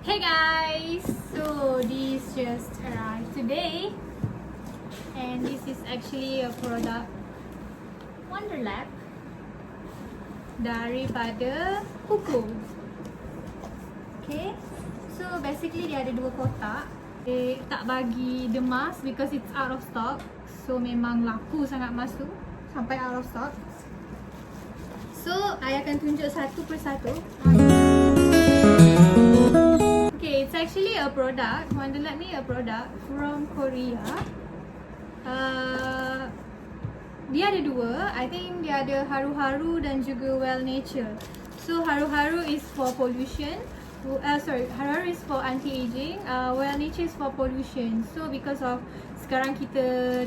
Hey guys! So this just arrived today and this is actually a product Wonderlab daripada Kuku. Okay, so basically dia ada dua kotak. Dia tak bagi the mask because it's out of stock. So memang laku sangat mask tu sampai out of stock. So I akan tunjuk satu persatu. Okay, it's actually a product. Wonderlab ni a product from Korea. Dia ada dua. I think dia ada haru-haru dan juga well nature. So haru-haru is for pollution. Haru-haru is for anti-aging. Well nature is for pollution. So because of sekarang kita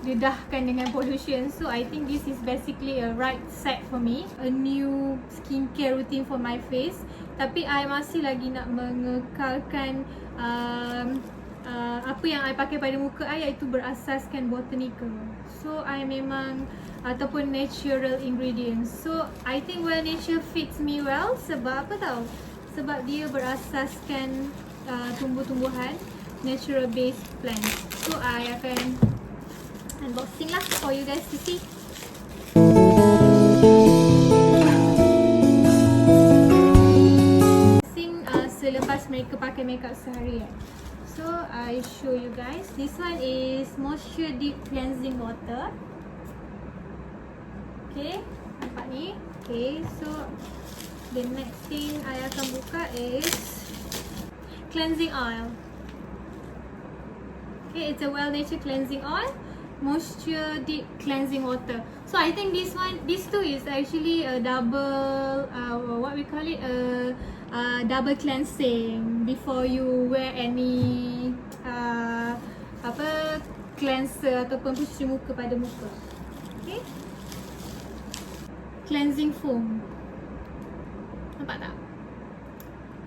didedahkan dengan pollution, so I think this is basically a right set for me, a new skincare routine for my face. Tapi I masih lagi nak mengekalkan apa yang I pakai pada muka I, iaitu berasaskan botanical. So I memang ataupun natural ingredients. So I think well nature fits me well. Sebab apa tahu? Sebab dia berasaskan tumbuh-tumbuhan, natural based plants. So I akan unboxing lah for you guys to see. Selepas mereka pakai makeup seharian. So I show you guys. This one is moisture deep cleansing water. Okay, nampak ni. Okay, so the next thing I akan buka is cleansing oil. Okay, it's a well nature cleansing oil, moisture deep cleansing water. So I think these two is actually a double, what we call it, double cleansing before you wear any cleanser ataupun pencuci muka pada muka. Okay, cleansing foam. Nampak tak?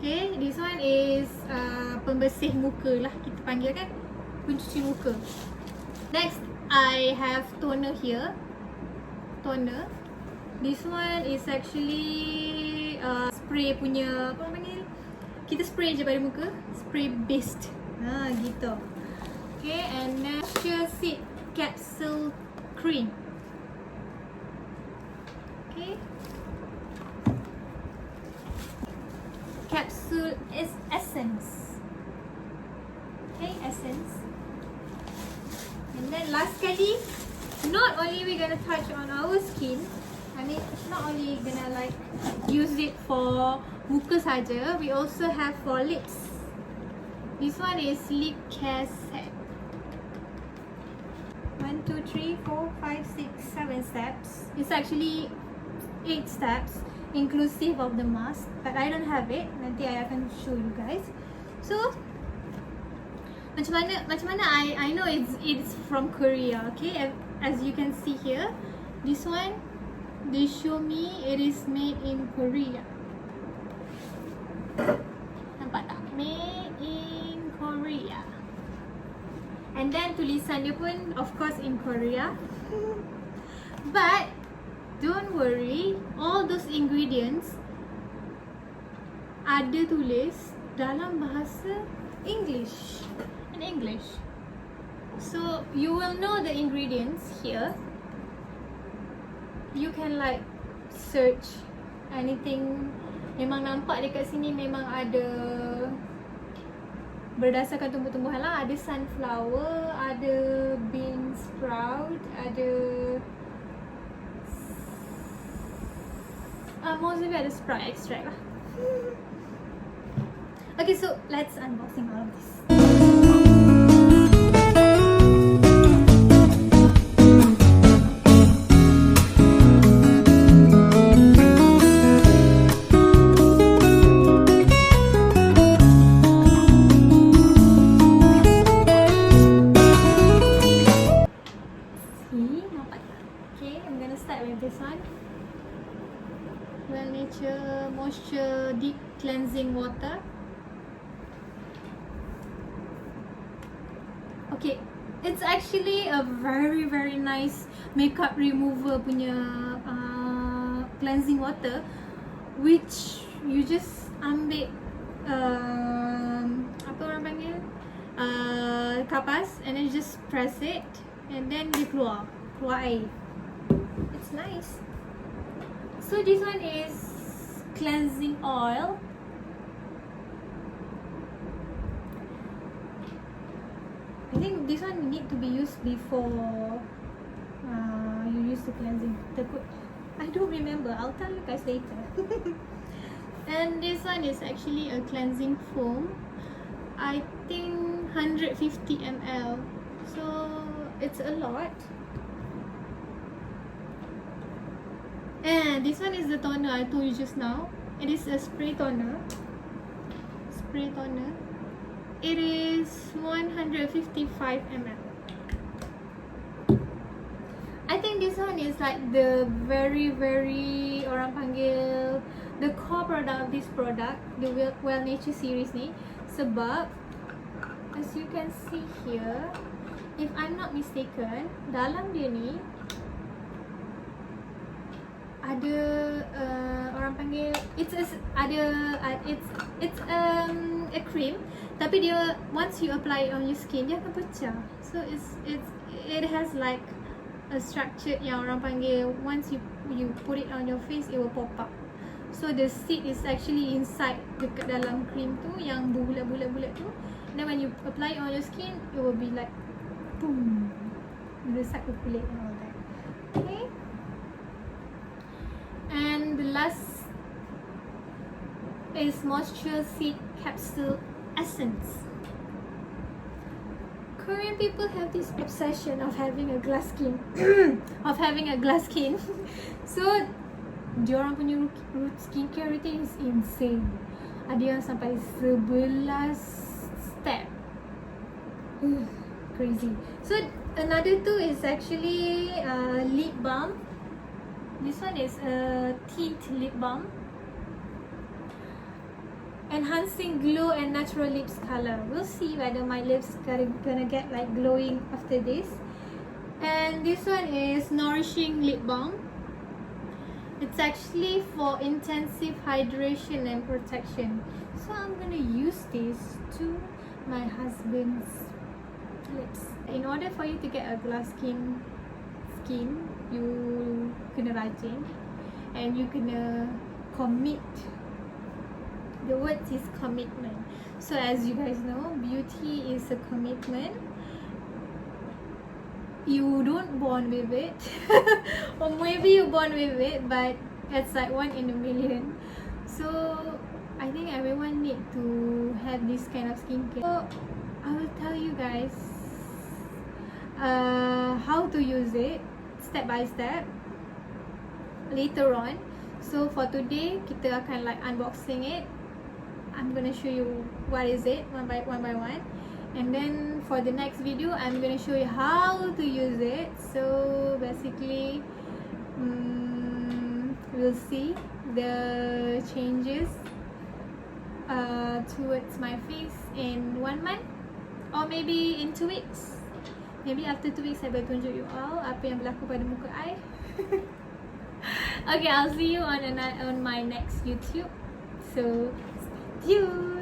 Okay, this one is pembersih muka lah kita panggil kan, pencuci muka. Next, I have toner here. Toner. This one is actually spray punya, apa panggil? Kita spray je pada muka, spray based. Gitu. Okay, and then Capsule capsule cream. Okay. Capsule is essence. Okay, essence. And then last kali, not only we gonna touch on our skin, I mean not only gonna like use it for muka saja, we also have for lips. This one is lip care set. 1, 2, 3, 4, 5, 6, 7 steps. It's actually 8 steps inclusive of the mask, but I don't have it. Nanti I akan show you guys. So macam mana I know it's from Korea. Okay, as you can see here, this one they show me it is made in Korea. Nampak tak? Made in Korea. And then tulisan dia pun of course in Korea. But don't worry, all those ingredients ada tulis dalam bahasa English. In English. So you will know the ingredients here. You can like search anything. Memang nampak dekat sini memang ada berdasarkan tumbuh-tumbuhan lah. Ada sunflower, ada bean sprout, ada most of it ada sprout extract lah. Okay, so let's unboxing all of this. Okay, I'm gonna start with this one. Well nature moisture deep cleansing water. Okay, it's actually a very nice makeup remover punya cleansing water, which you just ambil apa orang panggil, kapas, and then you just press it, and then dia keluar air. It's nice. So this one is cleansing oil. I think this one need to be used before you use the cleansing. I don't remember. I'll tell you guys later. And this one is actually a cleansing foam. I think 150 ml. So it's a lot. And this one is the toner I told you just now. It is a spray toner. It is 155 ml. I think this one is like the very orang panggil the core product of this product, the Well Nature series ni. Sebab as you can see here, if I'm not mistaken, dalam dia ni ada orang panggil it's a cream, tapi dia once you apply it on your skin dia akan pecah. So it has like a structure yang orang panggil once you put it on your face, it will pop up. So the seed is actually inside dekat dalam cream tu yang bulat-bulat tu. Then when you apply it on your skin, it will be like boom, meresap ke kulit and all that. Okay. And the last is Moisture Seed Capsule Essence. Korean people have this obsession of having a glass skin. So diorang punya skincare routine is insane. Ada yang sampai 11 step. Crazy. So another two is actually lip balm. This one is a tint lip balm, enhancing glow and natural lips color. We'll see whether my lips gonna get like glowing after this. And this one is nourishing lip balm. It's actually for intensive hydration and protection. So I'm gonna use this to my husband's lips. In order for you to get a glass skin, you kena rajin and you kena commit. The word is commitment. So as you guys know, beauty is a commitment. You don't born with it or maybe you born with it, but it's like 1 in a million. So I think everyone need to have this kind of skincare. So I will tell you guys how to use it step by step later on. So for today, kita akan like unboxing it. I'm gonna show you what is it one by one, and then for the next video I'm gonna show you how to use it. So basically we'll see the changes towards my face in 1 month or maybe in 2 weeks. Maybe after 2 weeks I boleh tunjuk you all apa yang berlaku pada muka I. Okay, I'll see you on my next YouTube. So, stay tuned.